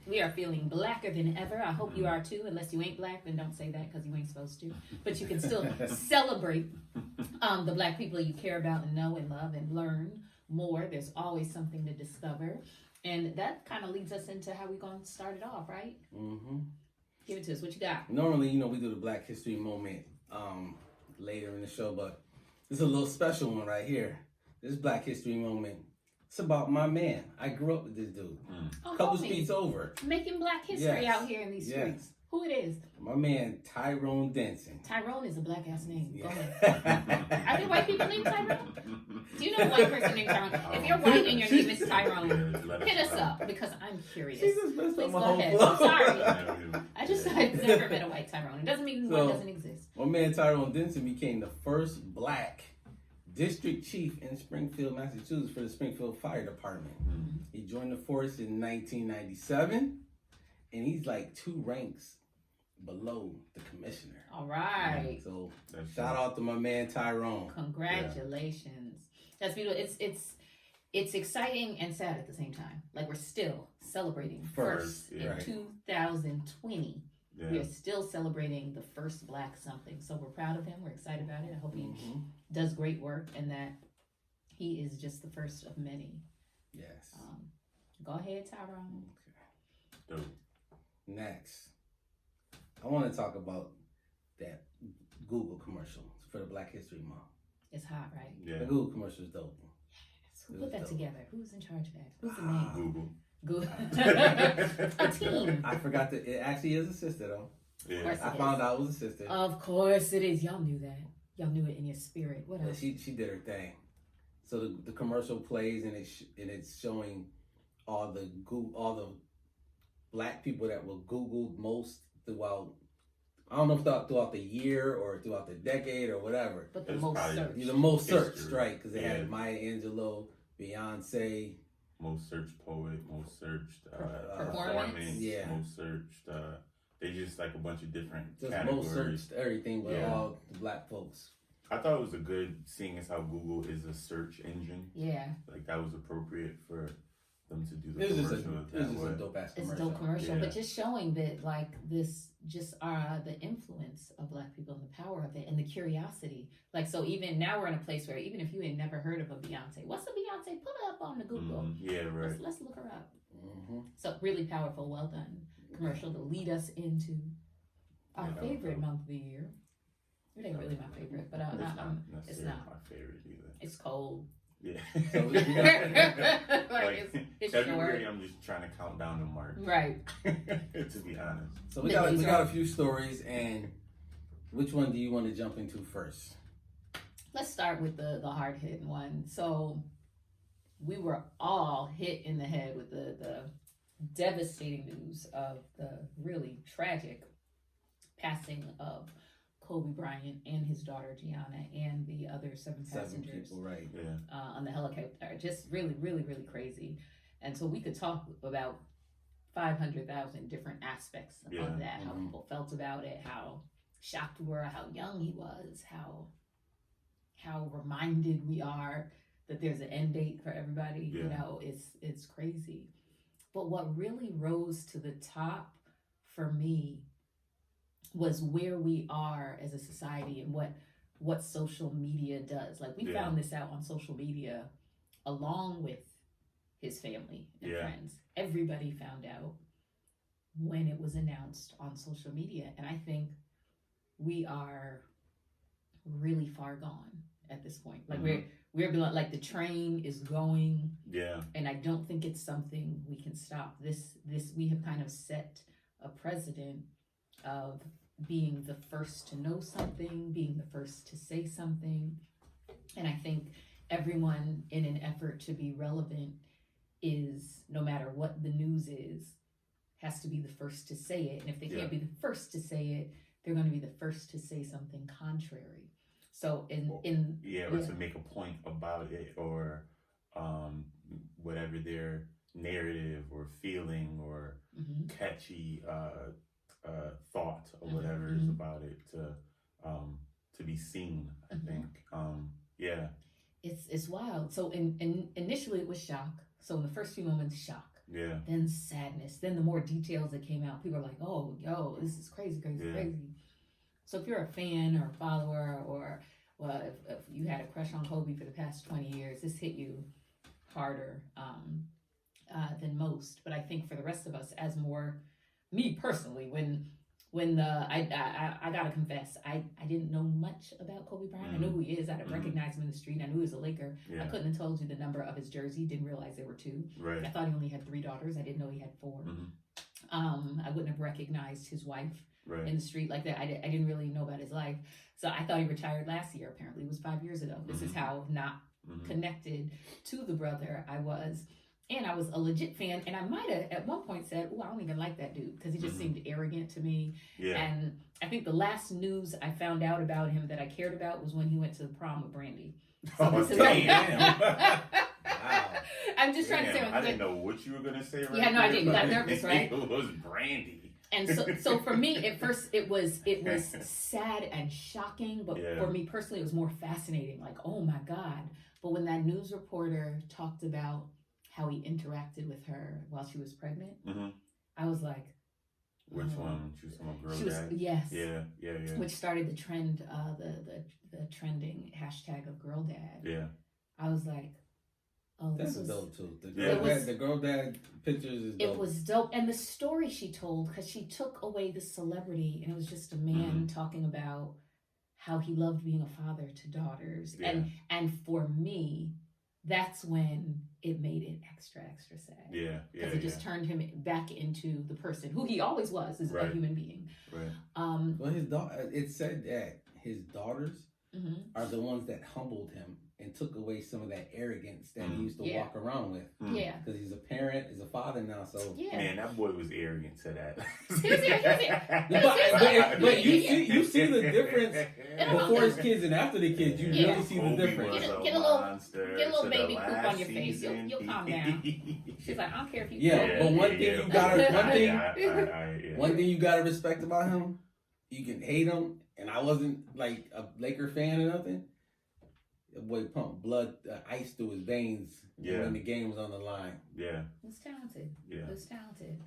We are feeling blacker than ever. I hope you are too. Unless you ain't black, then don't say that because you ain't supposed to. But you can still celebrate the black people you care about and know and love and learn more. There's always something to discover. And that kind of leads us into how we're going to start it off, right? Mm-hmm. Give it to us. What you got? Normally, we do the Black History Moment later in the show, but this is a little special one right here. This Black History Moment. It's about my man. I grew up with this dude. Oh, Couple streets over. Making black history out here in these streets. Who it is? My man, Tyrone Denson. Tyrone is a black ass name. Go ahead. Are there white people named Tyrone? Do you know a white person named Tyrone? If you're white and your name is Tyrone, hit us up because I'm curious. Please go ahead. I'm sorry. I've never met a white Tyrone. It doesn't mean one doesn't exist. My man Tyrone Denson became the first black district chief in Springfield, Massachusetts for the Springfield Fire Department. Mm-hmm. He joined the force in 1997, and he's like 2 ranks below the commissioner. All right. So shout out to my man Tyrone. Congratulations. That's beautiful. It's exciting and sad at the same time. Like we're still celebrating first in 2020. Yeah. We are still celebrating the first black something. So we're proud of him. We're excited about it. I hope he does great work and that he is just the first of many. Yes. Go ahead, Tyrone. Okay. Next, I want to talk about that Google commercial for the Black History Month. It's hot, right? Yeah. The Google commercial is dope. Yes. Who put that together? Who's in charge of that? Who's the name? Google. A team. I forgot that it actually is a sister though. Yeah. I found out it was a sister. Of course it is. Y'all knew that. Y'all knew it in your spirit. What else? She did her thing. So the commercial plays and it's showing all the black people that were Googled most throughout. I don't know if throughout the year or throughout the decade or whatever. But the most searched. The most searched, right? Because they had Maya Angelou, Beyonce. Most searched poet, most searched performance, most searched. They just like a bunch of different just categories. Most searched everything, but all the black folks. I thought it was a good, seeing as how Google is a search engine. Yeah, like that was appropriate for them to do the commercial. This is a dope ass commercial. It's a dope commercial, but just showing that like this, just the influence of black people and the power of it and the curiosity. Like so, even now we're in a place where even if you had never heard of a Beyonce, what's a Beyonce? Put it up on the Google. Yeah, right. Let's look her up. So really powerful, well done commercial to lead us into our favorite month of the year. It ain't really my favorite, but it's not my favorite either. It's cold. Yeah. So it's February, short. I'm just trying to count down to March. Right. To be honest. So we got a few stories, and which one do you want to jump into first? Let's start with the hard hitting one. So we were all hit in the head with the devastating news of the really tragic passing of Kobe Bryant and his daughter Gianna and the other 7 passengers people, right? On the helicopter. Just really, really, really crazy. And so we could talk about 500,000 different aspects of that, how people felt about it, how shocked we were, how young he was, how reminded we are that there's an end date for everybody. You know, it's crazy. But what really rose to the top for me was where we are as a society and what social media does. Like we found this out on social media along with his family and friends. Everybody found out when it was announced on social media. And I think we are really far gone at this point. Like we're like the train is going. Yeah. And I don't think it's something we can stop. This we have kind of set a precedent of being the first to know something, being the first to say something. And I think everyone in an effort to be relevant is, no matter what the news is, has to be the first to say it. And if they can't be the first to say it, they're going to be the first to say something contrary. So or to make a point about it, or whatever their narrative or feeling or catchy thought or whatever is about it to be seen. I think it's wild. So initially it was shock. So in the first few moments, shock. Yeah. then sadness, then the more details that came out, people are like, oh, yo, this is crazy, crazy, crazy. So if you're a fan or a follower, or well, if you had a crush on Kobe for the past 20 years, this hit you harder than most. But I think for the rest of us, as more, me personally, when I gotta confess, I didn't know much about Kobe Bryant. I knew who he is. I didn't recognize him in the street. I knew he was a Laker. Yeah. I couldn't have told you the number of his jersey. Didn't realize there were 2. Right. I thought he only had 3 daughters. I didn't know he had 4. I wouldn't have recognized his wife in the street like that. I didn't really know about his life. So I thought he retired last year. Apparently it was 5 years ago. This is how not connected to the brother I was. And I was a legit fan. And I might have at one point said, oh, I don't even like that dude, because he just seemed arrogant to me. Yeah. And I think the last news I found out about him that I cared about was when he went to the prom with Brandy. So Oh, this is damn. Wow. I'm just trying to say. I didn't know what you were going to say. You had no idea. You got nervous, right? It was Brandy. And so for me, at first, it was sad and shocking. But for me personally, it was more fascinating. Like, oh my God. But when that news reporter talked about how he interacted with her while she was pregnant, I was like, which one? She was on Girl she was, Dad? yes. Yeah. Which started the trend, the trending hashtag of Girl Dad. Yeah. I was like, oh, That's this was dope too. was- The girl dad pictures is dope. It was dope. And the story she told, because she took away the celebrity, and it was just a man talking about how he loved being a father to daughters. Yeah. And for me, that's when it made it extra sad. Yeah. Because it just turned him back into the person who he always was, as a human being. Right. Well, his daughter. It said that his daughters are the ones that humbled him and took away some of that arrogance that he used to walk around with. Yeah. Because he's a parent, he's a father now, so... Yeah. Man, that boy was arrogant to that. But you see the difference before his kids and after the kids. You really see the difference. Get a little baby poop on your face. You'll calm down. She's like, I don't care if you... Yeah, but one thing you gotta... One thing you gotta respect about him, you can hate him, and I wasn't like a Laker fan or nothing. The boy pumped blood, ice through his veins when the game was on the line. Yeah. He was talented. Yeah. He was talented.